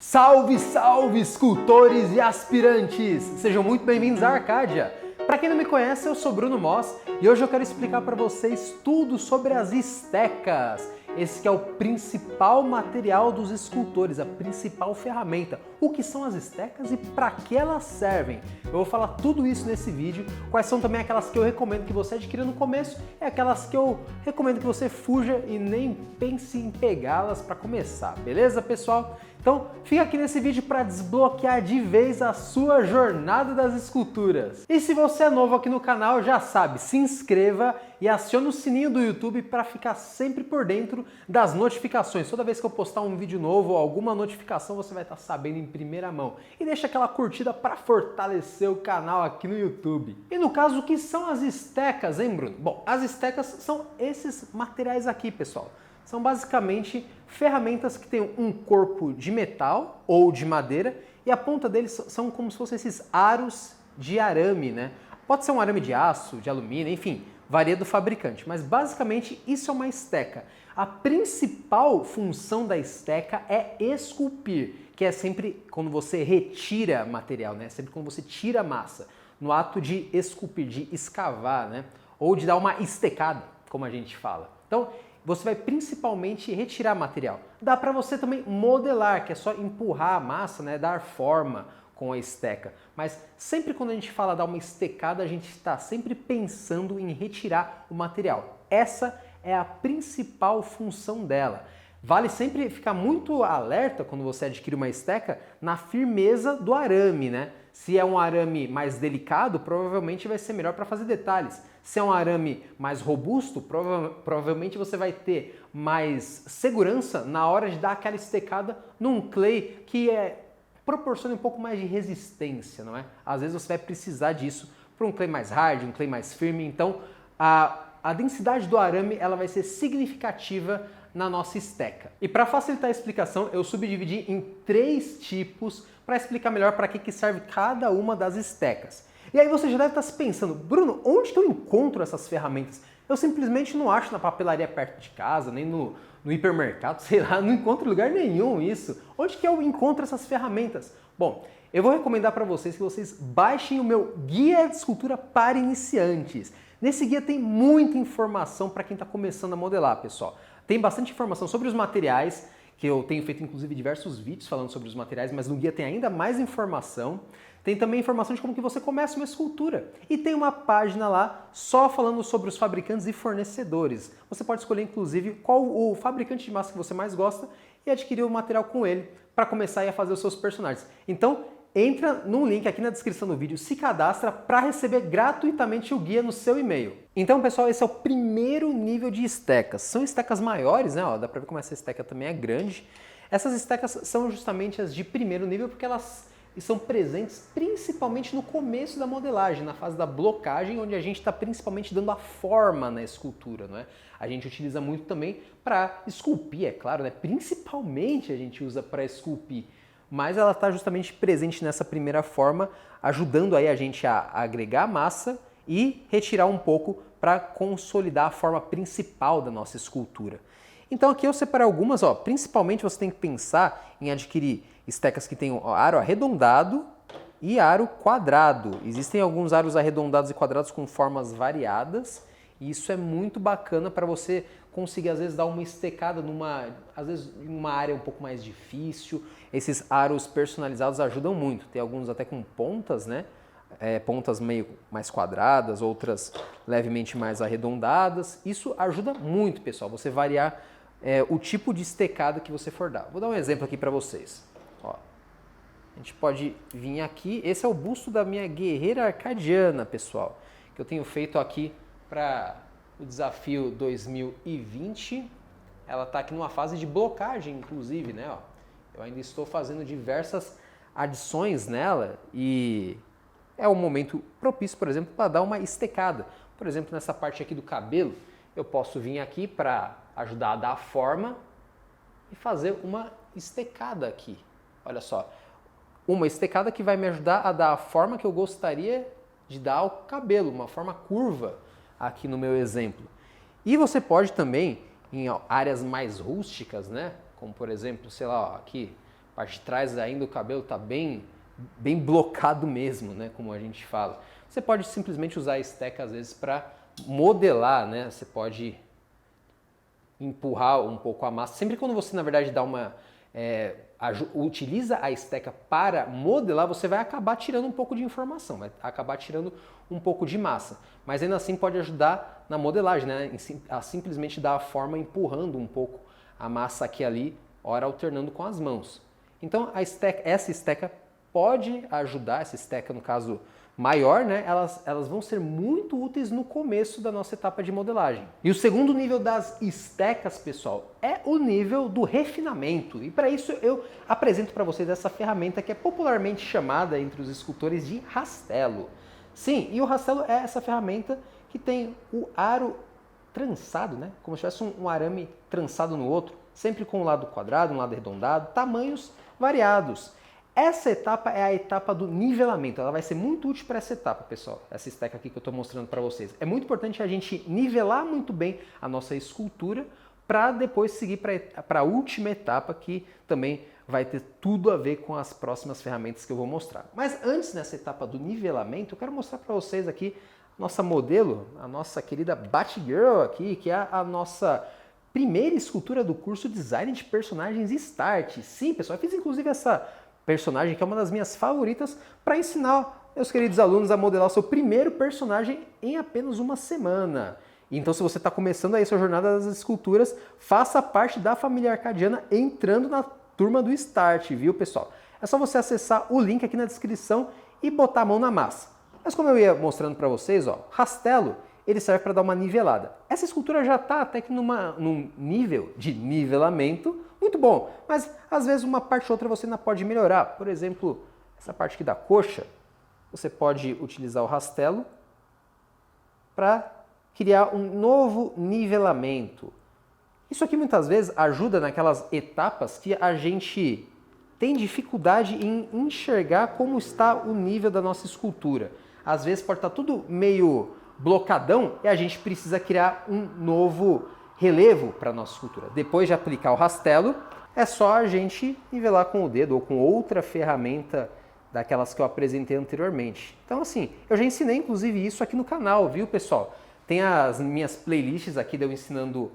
Salve, salve, escultores e aspirantes! Sejam muito bem-vindos à Arcádia! Para quem não me conhece, eu sou Bruno Moss e hoje eu quero explicar para vocês tudo sobre as estecas. Esse que é o principal material dos escultores, a principal ferramenta. O que são as estecas e para que elas servem? Eu vou falar tudo isso nesse vídeo. Quais são também aquelas que eu recomendo que você adquira no começo e aquelas que eu recomendo que você fuja e nem pense em pegá-las para começar, beleza, pessoal? Então, fica aqui nesse vídeo para desbloquear de vez a sua jornada das esculturas. E se você é novo aqui no canal, já sabe, se inscreva e acione o sininho do YouTube para ficar sempre por dentro das notificações. Toda vez que eu postar um vídeo novo ou alguma notificação, você vai estar sabendo em primeira mão. E deixa aquela curtida para fortalecer o canal aqui no YouTube. E no caso, o que são as estecas, hein, Bruno? Bom, as estecas são esses materiais aqui, pessoal. São basicamente ferramentas que têm um corpo de metal ou de madeira e a ponta deles são como se fossem esses aros de arame, né? Pode ser um arame de aço, de alumínio, enfim, varia do fabricante, mas basicamente isso é uma esteca. A principal função da esteca é esculpir, que é sempre quando você retira material, né? Sempre quando você tira massa, no ato de esculpir, de escavar, né? Ou de dar uma estecada, como a gente fala. Então, você vai principalmente retirar material. Dá para você também modelar, que é só empurrar a massa, né, dar forma com a esteca. Mas sempre quando a gente fala dar uma estecada, a gente está sempre pensando em retirar o material. Essa é a principal função dela. Vale sempre ficar muito alerta quando você adquire uma esteca na firmeza do arame, né? Se é um arame mais delicado, provavelmente vai ser melhor para fazer detalhes. Se é um arame mais robusto, provavelmente você vai ter mais segurança na hora de dar aquela estecada num clay que proporciona um pouco mais de resistência, não é? Às vezes você vai precisar disso para um clay mais hard, um clay mais firme, então a densidade do arame ela vai ser significativa na nossa esteca. E para facilitar a explicação, eu subdividi em 3 tipos para explicar melhor para que serve cada uma das estecas. E aí você já deve estar se pensando, Bruno, onde que eu encontro essas ferramentas? Eu simplesmente não acho na papelaria perto de casa, nem no hipermercado, sei lá, não encontro em lugar nenhum isso. Onde que eu encontro essas ferramentas? Bom, eu vou recomendar para vocês que vocês baixem o meu Guia de Escultura para Iniciantes. Nesse guia tem muita informação para quem está começando a modelar, pessoal. Tem bastante informação sobre os materiais, que eu tenho feito inclusive diversos vídeos falando sobre os materiais, mas no guia tem ainda mais informação. Tem também informação de como que você começa uma escultura. E tem uma página lá só falando sobre os fabricantes e fornecedores. Você pode escolher inclusive qual o fabricante de massa que você mais gosta e adquirir o material com ele para começar a fazer os seus personagens. Então, entra no link aqui na descrição do vídeo, se cadastra para receber gratuitamente o guia no seu e-mail. Então, pessoal, esse é o primeiro nível de estecas. São estecas maiores, né? Ó, dá para ver como essa esteca também é grande. Essas estecas são justamente as de primeiro nível porque elas são presentes principalmente no começo da modelagem, na fase da blocagem, onde a gente está principalmente dando a forma na escultura, não é? A gente utiliza muito também para esculpir, é claro, né? Principalmente a gente usa para esculpir. Mas ela está justamente presente nessa primeira forma, ajudando aí a gente a agregar massa e retirar um pouco para consolidar a forma principal da nossa escultura. Então aqui eu separei algumas, ó, principalmente você tem que pensar em adquirir estecas que tenham aro arredondado e aro quadrado. Existem alguns aros arredondados e quadrados com formas variadas e isso é muito bacana para você conseguir às vezes dar uma estecada às vezes em uma área um pouco mais difícil. Esses aros personalizados ajudam muito. Tem alguns até com pontas, né? Pontas meio mais quadradas, outras levemente mais arredondadas. Isso ajuda muito, pessoal, você variar o tipo de estecada que você for dar. Vou dar um exemplo aqui para vocês. Ó, a gente pode vir aqui. Esse é o busto da minha guerreira arcadiana, pessoal, que eu tenho feito aqui para o desafio 2020. Ela está aqui numa fase de blocagem, inclusive, né? Ó, eu ainda estou fazendo diversas adições nela e é um momento propício, por exemplo, para dar uma estecada. Por exemplo, nessa parte aqui do cabelo, eu posso vir aqui para ajudar a dar a forma e fazer uma estecada aqui. Olha só, uma estecada que vai me ajudar a dar a forma que eu gostaria de dar ao cabelo, uma forma curva aqui no meu exemplo. E você pode também, em áreas mais rústicas, né? Como por exemplo, sei lá, ó, aqui parte de trás ainda o cabelo está bem blocado mesmo, né, como a gente fala. Você pode simplesmente usar a esteca às vezes para modelar, né? Você pode empurrar um pouco a massa. Sempre quando você, na verdade, dá utiliza a esteca para modelar, você vai acabar tirando um pouco de informação, vai acabar tirando um pouco de massa. Mas ainda assim pode ajudar na modelagem, né? A simplesmente dar a forma empurrando um pouco a massa aqui e ali, ora alternando com as mãos. Então essa esteca pode ajudar, essa esteca no caso maior, né? Elas vão ser muito úteis no começo da nossa etapa de modelagem. E o segundo nível das estecas, pessoal, é o nível do refinamento. E para isso eu apresento para vocês essa ferramenta que é popularmente chamada entre os escultores de rastelo. Sim, e o rastelo é essa ferramenta que tem o aro trançado, né? Como se tivesse um arame trançado no outro, sempre com um lado quadrado, um lado arredondado, tamanhos variados. Essa etapa é a etapa do nivelamento, ela vai ser muito útil para essa etapa, pessoal, essa esteca aqui que eu estou mostrando para vocês. É muito importante a gente nivelar muito bem a nossa escultura para depois seguir para a última etapa, que também vai ter tudo a ver com as próximas ferramentas que eu vou mostrar. Mas antes, nessa etapa do nivelamento, eu quero mostrar para vocês aqui a nossa modelo, a nossa querida Batgirl aqui, que é a nossa primeira escultura do curso Design de Personagens Start. Sim, pessoal, eu fiz inclusive essa personagem que é uma das minhas favoritas para ensinar meus queridos alunos a modelar o seu primeiro personagem em apenas uma semana. Então, se você está começando aí sua jornada das esculturas, faça parte da família arcadiana entrando na turma do Start, viu, pessoal? É só você acessar o link aqui na descrição e botar a mão na massa. Mas como eu ia mostrando para vocês, ó, rastelo, ele serve para dar uma nivelada. Essa escultura já está até que num nível de nivelamento muito bom, mas às vezes uma parte ou outra você ainda pode melhorar. Por exemplo, essa parte aqui da coxa, você pode utilizar o rastelo para criar um novo nivelamento. Isso aqui muitas vezes ajuda naquelas etapas que a gente tem dificuldade em enxergar como está o nível da nossa escultura. Às vezes pode estar tudo meio blocadão e a gente precisa criar um novo relevo para a nossa escultura. Depois de aplicar o rastelo, é só a gente nivelar com o dedo ou com outra ferramenta daquelas que eu apresentei anteriormente. Então assim, eu já ensinei inclusive isso aqui no canal, viu, pessoal? Tem as minhas playlists aqui de eu ensinando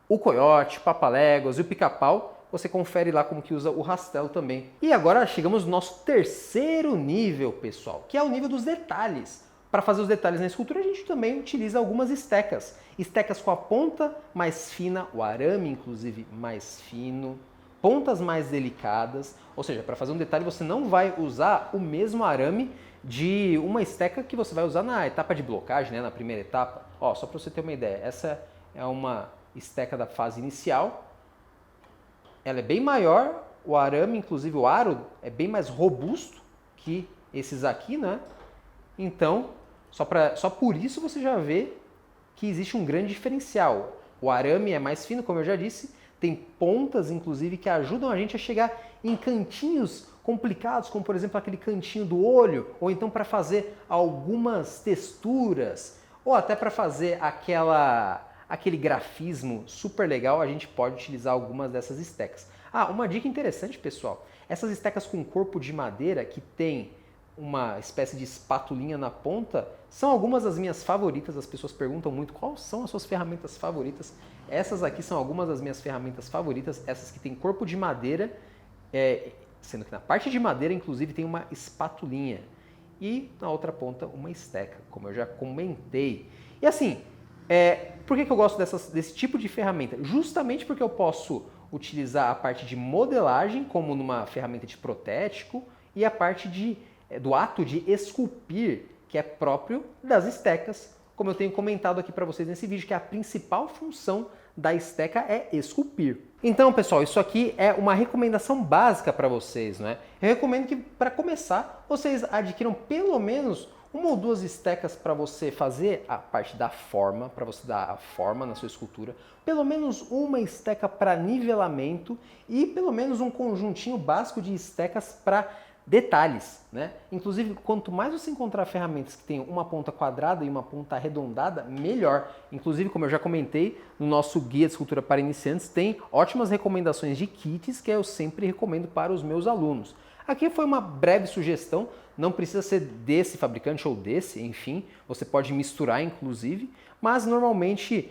o coiote, o papaléguas e o pica-pau. Você confere lá como que usa o rastelo também. E agora chegamos no nosso terceiro nível, pessoal, que é o nível dos detalhes. Para fazer os detalhes na escultura, a gente também utiliza algumas estecas. Estecas com a ponta mais fina, o arame, inclusive, mais fino, pontas mais delicadas. Ou seja, para fazer um detalhe, você não vai usar o mesmo arame de uma esteca que você vai usar na etapa de blocagem, né, na primeira etapa. Ó, só para você ter uma ideia, essa é uma esteca da fase inicial. Ela é bem maior, o arame, inclusive o aro, é bem mais robusto que esses aqui, né? Então, só por isso você já vê que existe um grande diferencial. O arame é mais fino, como eu já disse, tem pontas, inclusive, que ajudam a gente a chegar em cantinhos complicados, como, por exemplo, aquele cantinho do olho, ou então para fazer algumas texturas, ou até para fazer aquele grafismo super legal, a gente pode utilizar algumas dessas estecas. Ah, uma dica interessante, pessoal, essas estecas com corpo de madeira que tem uma espécie de espatulinha na ponta, são algumas das minhas favoritas. As pessoas perguntam muito quais são as suas ferramentas favoritas. Essas aqui são algumas das minhas ferramentas favoritas, essas que tem corpo de madeira, sendo que na parte de madeira, inclusive, tem uma espatulinha. E na outra ponta, uma esteca, como eu já comentei. E assim, por que eu gosto desse tipo de ferramenta? Justamente porque eu posso utilizar a parte de modelagem, como numa ferramenta de protético, e a parte do ato de esculpir, que é próprio das estecas, como eu tenho comentado aqui para vocês nesse vídeo, que a principal função da esteca é esculpir. Então, pessoal, isso aqui é uma recomendação básica para vocês, né? Eu recomendo que, para começar, vocês adquiram pelo menos uma ou duas estecas para você fazer a parte da forma, para você dar a forma na sua escultura, pelo menos uma esteca para nivelamento e pelo menos um conjuntinho básico de estecas para detalhes, né? Inclusive, quanto mais você encontrar ferramentas que tenham uma ponta quadrada e uma ponta arredondada, melhor. Inclusive, como eu já comentei, no nosso guia de escultura para iniciantes tem ótimas recomendações de kits que eu sempre recomendo para os meus alunos. Aqui foi uma breve sugestão, não precisa ser desse fabricante ou desse, enfim, você pode misturar inclusive, mas normalmente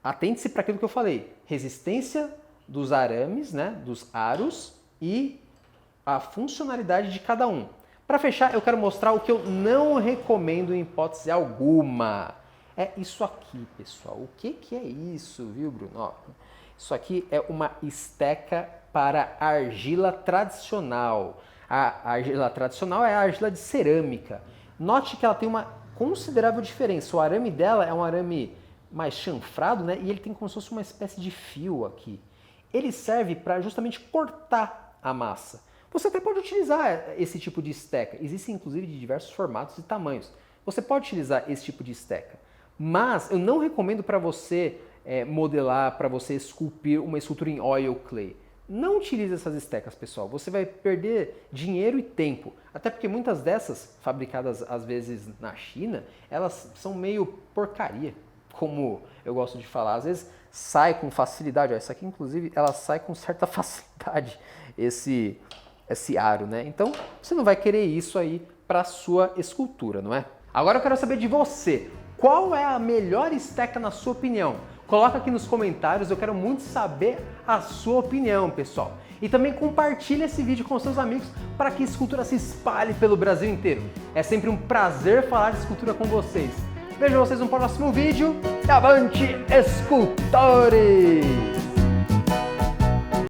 atente-se para aquilo que eu falei, resistência dos arames, né, dos aros e a funcionalidade de cada um. Para fechar, eu quero mostrar o que eu não recomendo em hipótese alguma. É isso aqui, pessoal. O que é isso, viu, Bruno? Ó, isso aqui é uma esteca para argila tradicional. A argila tradicional é a argila de cerâmica. Note que ela tem uma considerável diferença. O arame dela é um arame mais chanfrado, né? E ele tem como se fosse uma espécie de fio aqui. Ele serve para justamente cortar a massa. Você até pode utilizar esse tipo de esteca. Existem inclusive de diversos formatos e tamanhos. Você pode utilizar esse tipo de esteca. Mas eu não recomendo para você modelar, para você esculpir uma escultura em oil clay. Não utilize essas estecas, pessoal. Você vai perder dinheiro e tempo. Até porque muitas dessas, fabricadas às vezes na China, elas são meio porcaria, como eu gosto de falar. Às vezes sai com facilidade. Ó, essa aqui, inclusive, ela sai com certa facilidade, esse aro, né? Então, você não vai querer isso aí para a sua escultura, não é? Agora eu quero saber de você. Qual é a melhor esteca na sua opinião? Coloca aqui nos comentários, eu quero muito saber a sua opinião, pessoal. E também compartilhe esse vídeo com seus amigos para que a escultura se espalhe pelo Brasil inteiro. É sempre um prazer falar de escultura com vocês. Vejo vocês no próximo vídeo. Avante, escultores!